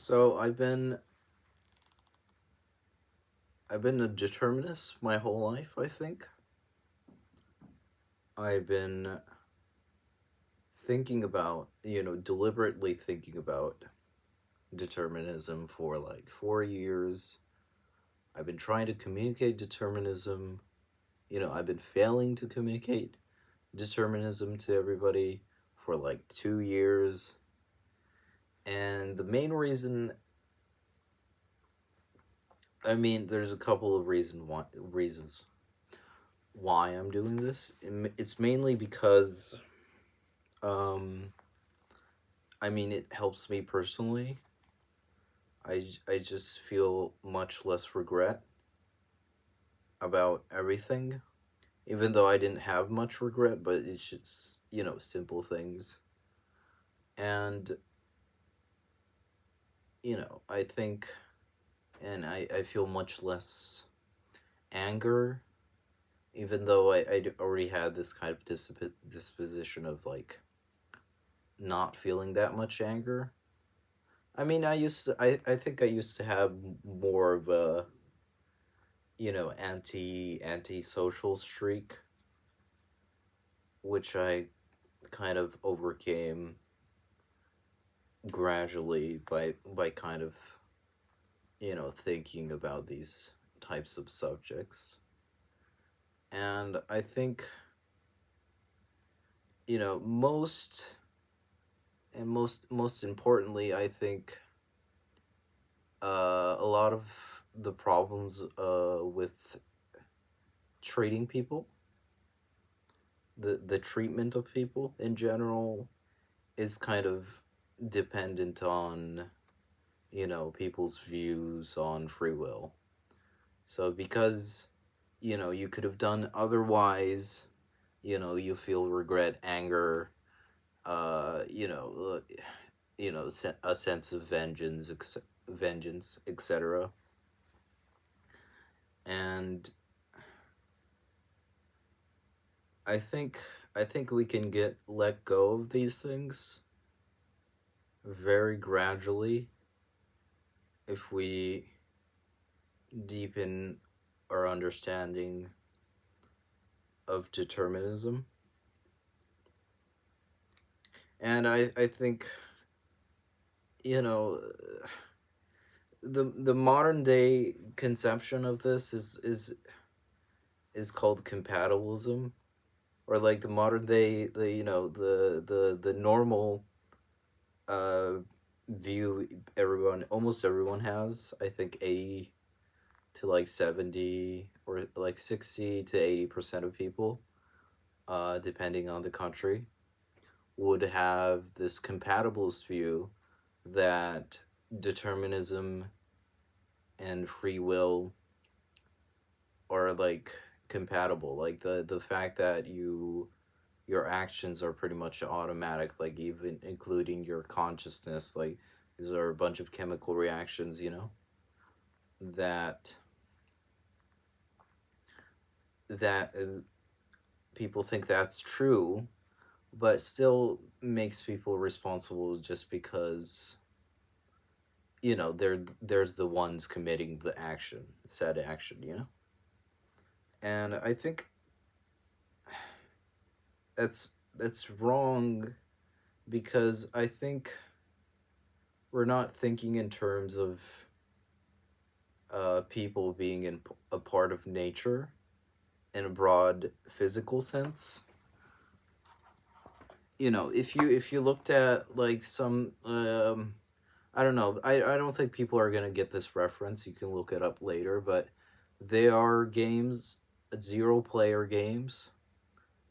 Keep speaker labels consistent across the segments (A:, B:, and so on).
A: So I've been a determinist my whole life, I think. I've been deliberately thinking about determinism for like 4 years. I've been trying to communicate determinism. I've been failing to communicate determinism to everybody for like 2 years. And the main reason, there's a couple of reasons why I'm doing this. It's mainly because um it helps me personally. I just feel much less regret about everything, even though I didn't have much regret, but it's just, simple things. And, I think, and I feel much less anger, even though I already had this kind of disposition of, like, not feeling that much anger. I think I used to have more of a, anti-social streak, which I kind of overcame gradually by kind of, thinking about these types of subjects. And I think, most importantly, I think a lot of the problems with treating people, the treatment of people in general, is kind of dependent on, people's views on free will. So because, you could have done otherwise, you feel regret, anger, uh, you know, a sense of vengeance, etc. And I think I think we can let go of these things very gradually if we deepen our understanding of determinism. And I think, you know, the modern day conception of this is called compatibilism, or like the modern day, the normal uh view almost everyone has. I think 80 to like 70 or like 60 to 80% of people, depending on the country, would have this compatibilist view that determinism and free will are like compatible. Like the fact that your actions are pretty much automatic, like even including your consciousness. Like these are a bunch of chemical reactions, that that people think that's true, but still makes people responsible just because, there's the ones committing the said action. And I think that's wrong, because I think we're not thinking in terms of people being a part of nature in a broad physical sense. If you looked at like some I don't know, I don't think people are gonna get this reference. You can look it up later, but there are games, zero player games,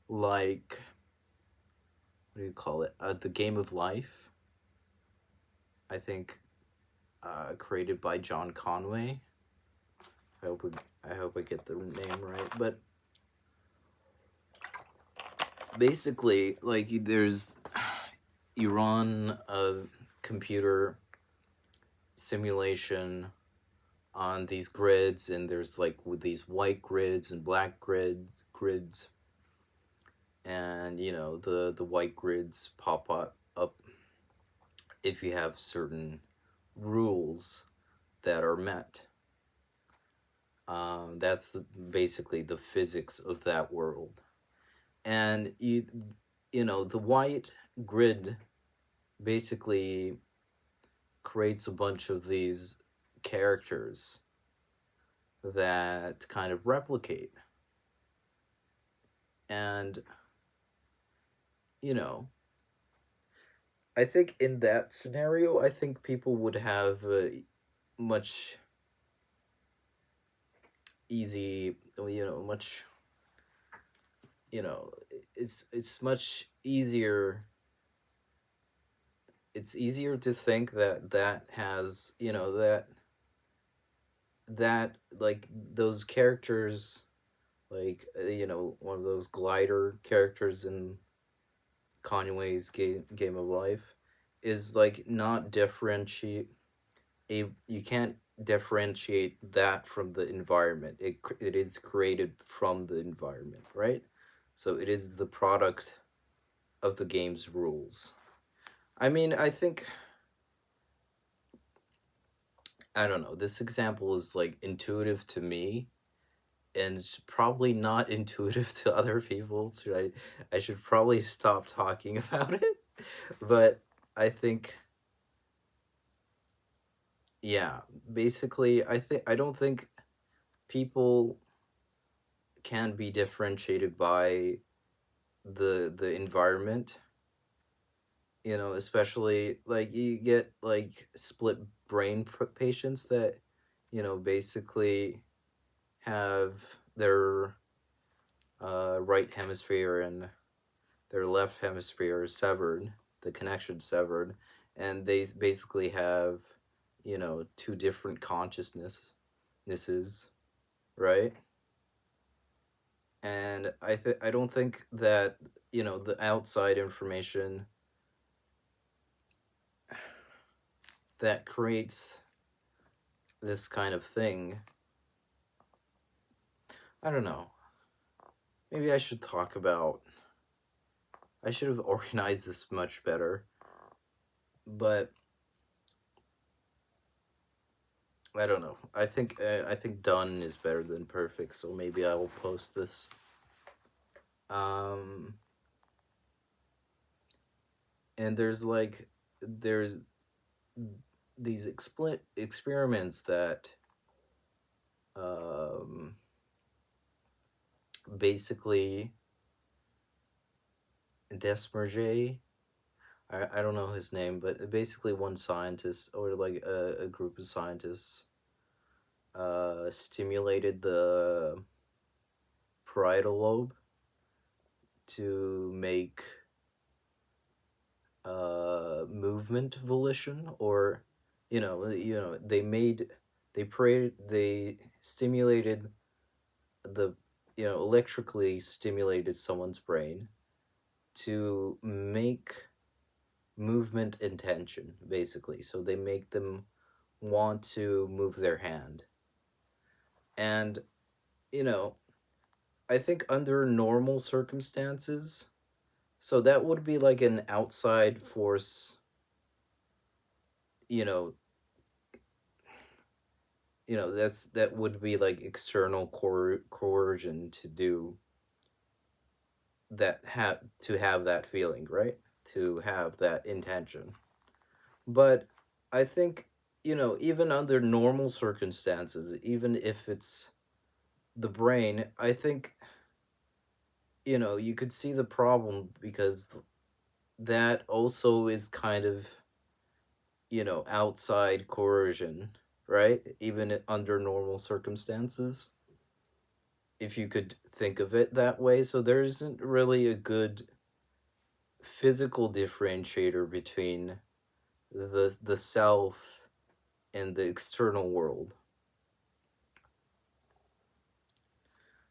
A: like, what do you call it? The Game of Life. I think created by John Conway. I hope I get the name right, but basically, like, you run a computer simulation on these grids, and there's like with these white grids and black grids, and the white grids pop up if you have certain rules that are met. That's basically the physics of that world. And you know, the white grid basically creates a bunch of these characters that kind of replicate. And, you know, I think in that scenario, I think people would have much much, you know, it's much easier. It's easier to think that that has, that like those characters, like one of those glider characters in Conway's Game of Life, is like not differentiate you can't differentiate that from the environment. It is created from the environment, right? So it is the product of the game's rules. I mean, I don't know. This example is like intuitive to me, and it's probably not intuitive to other people. So I should probably stop talking about it. But I think, yeah, basically, I don't think people can be differentiated by the environment. Especially like you get like split brain patients that basically have their right hemisphere and their left hemisphere severed, the connection severed, and they basically have two different consciousnesses, right? And I don't think that the outside information that creates this kind of thing. I don't know. Maybe I should have organized this much better. But I don't know. I think done is better than perfect, so maybe I will post this. Um and there's these experiments that um basically Desmerger, I don't know his name, but basically one scientist or like a group of scientists stimulated the parietal lobe to make movement volition, or they stimulated the electrically stimulated someone's brain to make movement intention, basically. So they make them want to move their hand. And you know I think under normal circumstances, so that would be like an outside force, you know that would be like external coercion to do that, have that feeling, right? To have that intention. But I think, even under normal circumstances, even if it's the brain, I think, you could see the problem, because that also is kind of, outside coercion, right? Even under normal circumstances, if you could think of it that way. So there isn't really a good physical differentiator between the self and the external world.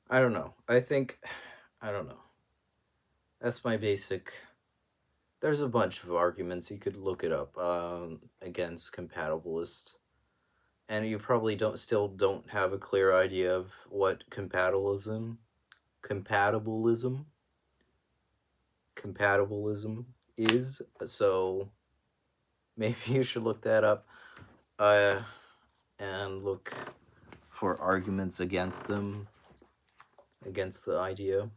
A: I don't know. I don't know. That's my basic. There's a bunch of arguments, you could look it up, against compatibilists, and you probably don't have a clear idea of what compatibilism compatibilism is. So maybe you should look that up. uh, and look for arguments against them, against the idea.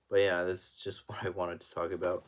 A: But yeah, this is just what I wanted to talk about.